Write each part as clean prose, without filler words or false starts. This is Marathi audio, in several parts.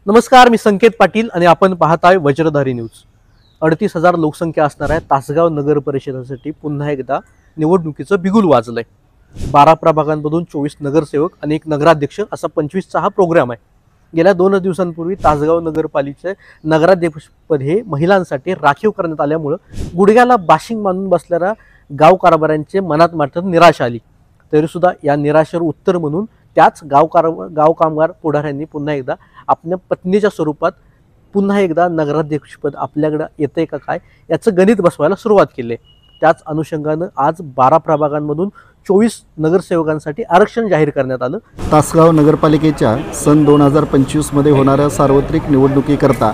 नमस्कार, मी संकेत पाटील आणि आपण पाहताय वज्रधारी न्यूज। 38,000 लोकसंख्या असणाऱ्या तासगाव नगर परिषदेसाठी पुन्हा एकदा निवडणुकीचं बिगुल वाजलंय। 12 प्रभागांमधून 24 नगरसेवक आणि एक नगराध्यक्ष असा 25चा हा प्रोग्राम आहे। गेल्या 2 दिवसांपूर्वी तासगाव नगरपालिकेचे नगराध्यक्षपद हे महिलांसाठी राखीव करण्यात आल्यामुळे गुडघ्याला बाशिंग मानून बसलेल्या गाव कारभाऱ्यांचे मनात मात्र निराशा आली। तरी सुद्धा या निराशेवर उत्तर म्हणून त्याच गाव कामगार पुढाऱ्यांनी पुन्हा एकदा आपल्या पत्नीच्या स्वरूपात पुन्हा एकदा नगराध्यक्षपद आपल्याकडे येते का काय याचं गणित बसवायला सुरुवात केली। त्याच अनुषंगाने आज 12 प्रभागांमधून 24 नगरसेवकांसाठी आरक्षण जाहीर करण्यात आलं। तासगाव नगरपालिकेच्या सन 2025 मध्ये होणाऱ्या सार्वत्रिक निवडणुकीकरता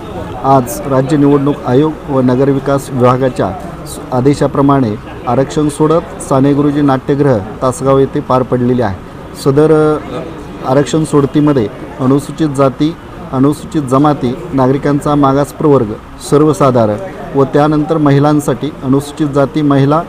आज राज्य निवडणूक आयोग व नगरविकास विभागाच्या आदेशाप्रमाणे आरक्षण सोडत साने गुरुजी नाट्यगृह तासगाव येथे पार पडलेले आहे। सदर आरक्षण सोडतीमध्ये अनुसूचित जाती, अनुसूचित जमाती, नागरिकांचा मागास प्रवर्ग, सर्वसाधारण व त्यानंतर महिलांसाठी अनुसूचित जाती, महिला,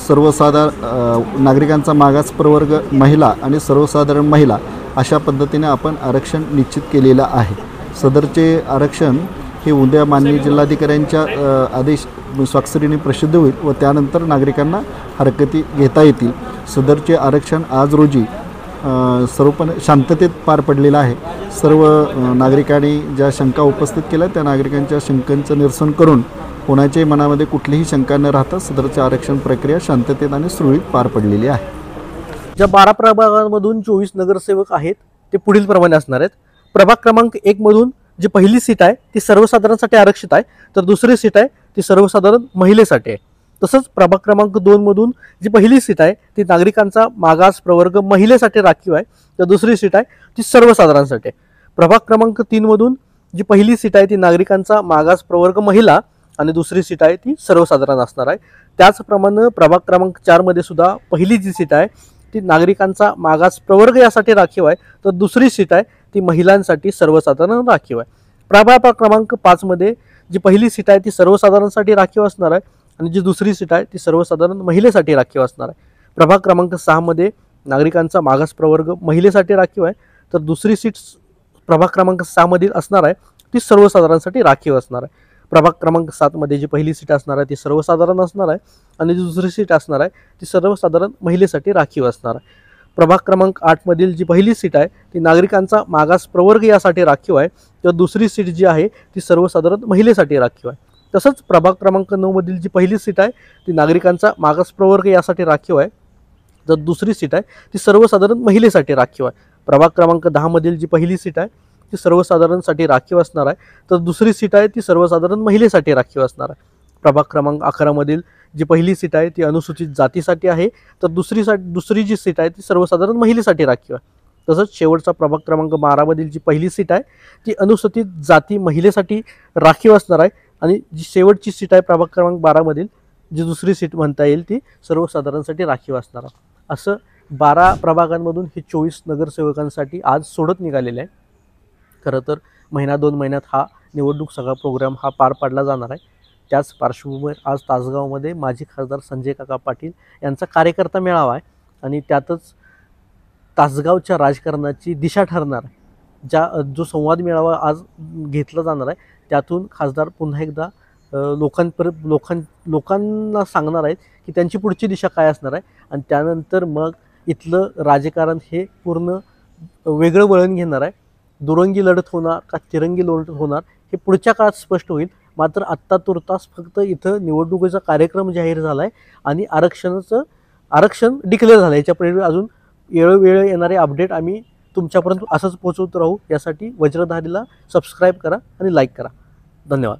सर्वसाधारण नागरिकांचा मागास प्रवर्ग, महिला आणि सर्वसाधारण महिला अशा पद्धतीने आपण आरक्षण निश्चित केलेलं आहे। सदरचे आरक्षण हे उद्या माननीय जिल्हाधिकाऱ्यांच्या आदेश स्वाक्षरीने प्रसिद्ध होईल व त्यानंतर नागरिकांना हरकती घेता येतील। सदरचे आरक्षण आज रोजी सर्वपणे शांततेत पार पडलेलं आहे। सर्व नागरिकांनी ज्या शंका उपस्थित केल्या त्या नागरिकांच्या शंकांचं निरसन करून कोणाच्याही मनामध्ये कुठलीही शंका न राहता सदरचे आरक्षण प्रक्रिया शांततेत आणि सुरळीत पार पडलेली आहे। ज्या 12 प्रभागांमधून 24 नगरसेवक आहेत ते पुढील प्रमाणे असणार आहेत। प्रभाग क्रमांक 1 मधून जी पहिली सीट आहे ती सर्वसाधारणसाठी आरक्षित आहे, तर दुसरी सीट आहे ती सर्वसाधारण महिलेसाठी आहे। तसंच प्रभाग क्रमांक 2 मधून जी पहिली सीट आहे ती नागरिकांचा मागास प्रवर्ग महिलेसाठी राखीव आहे, तर दुसरी सीट आहे ती सर्वसाधारणसाठी आहे। प्रभाग क्रमांक 3 मधून जी पहिली सीट आहे ती नागरिकांचा मागास प्रवर्ग महिला आणि दुसरी सीट आहे ती सर्वसाधारण असणार आहे। त्याचप्रमाणे प्रभाग क्रमांक 4 मध्ये सुद्धा पहिली जी सीट आहे ती नागरिकांचा मागास प्रवर्ग यासाठी राखीव आहे, तर दुसरी सीट आहे ती महिलांसाठी सर्वसाधारण राखीव आहे। प्रभाग क्रमांक 5 मध्ये जी पहिली सीट आहे ती सर्वसाधारणसाठी राखीव असणार आहे आणि जी दुसरी सीट आहे ती सर्वसाधारण महिलेसाठी राखीव असणार आहे। प्रभाग क्रमांक 6 मध्ये नागरिकांचा मागास प्रवर्ग महिलेसाठी राखीव आहे, तर दुसरी सीट प्रभाग क्रमांक 6 मधील असणार आहे ती सर्वसाधारणसाठी राखीव असणार आहे। प्रभाग क्रमांक 7 मध्ये जी पहिली सीट असणार आहे ती सर्वसाधारण असणार आहे आणि जी दुसरी सीट असणार आहे ती सर्वसाधारण महिलेसाठी राखीव असणार आहे। प्रभाग क्रमांक 8 मधील जी पहिली सीट आहे ती नागरिकांचा मागास प्रवर्ग यासाठी राखीव आहे, तर दुसरी सीट जी आहे ती सर्वसाधारण महिलेसाठी राखीव आहे। तसंच प्रभाग क्रमांक 9 मधील जी पहिली सीट आहे ती नागरिकांचा मागास प्रवर्ग यासाठी राखीव आहे, तर दुसरी सीट आहे ती सर्वसाधारण महिलेसाठी राखीव आहे। प्रभाग क्रमांक 10 मधील जी पहिली सीट आहे ती सर्वसाधारणसाठी राखीव असणार आहे, तर दुसरी सीट आहे ती सर्वसाधारण महिलेसाठी राखीव असणार आहे। प्रभाग क्रमांक 11 मधील जी पहिली सीट आहे ती अनुसूचित जातीसाठी आहे, तर दुसरी जी सीट आहे ती सर्वसाधारण महिलेसाठी राखीव आहे। तसंच शेवटचा प्रभाग क्रमांक 12 मधील जी पहिली सीट आहे ती अनुसूचित जाती महिलेसाठी राखीव असणार आहे आणि जी शेवटची सीट आहे प्रभाग क्रमांक 12 मधील जी दुसरी सीट म्हणता येईल ती सर्वसाधारणसाठी राखीव असणार आहे। असं 12 प्रभागांमधून हे 24 नगरसेवकांसाठी आज सोडत निघालेले आहे। खरं तर महिना 2 महिन्यात हा निवडणूक सगळा प्रोग्राम हा पार पाडला जाणार आहे। त्याच पार्श्वभूमीवर आज तासगावमध्ये माजी खासदार संजय काका पाटील यांचा कार्यकर्ता मेळावा आहे आणि त्यातच तासगावच्या राजकारणाची दिशा ठरणार आहे। जो संवाद मेळावा आज घेतला जाणार आहे त्यातून खासदार पुन्हा एकदा लोकांना सांगणार आहेत की त्यांची पुढची दिशा काय असणार आहे आणि त्यानंतर मग इथलं राजकारण हे पूर्ण वेगळं वळण घेणार आहे। दुरंगी लढत होणार का तिरंगी लढत होणार हे पुढच्या काळात स्पष्ट होईल। मात्र आत्ता तुर्तास फक्त इथं निवडणुकीचा कार्यक्रम जाहीर झाला आहे आणि आरक्षण डिक्लेअर झालं आहे। याच्यापुढे अजून वेळोवेळी येणारे अपडेट आम्ही तुमच्यापर्यंत असंच पोहोचवत राहू। यासाठी वज्रधारीला सबस्क्राईब करा आणि लाईक करा। धन्यवाद।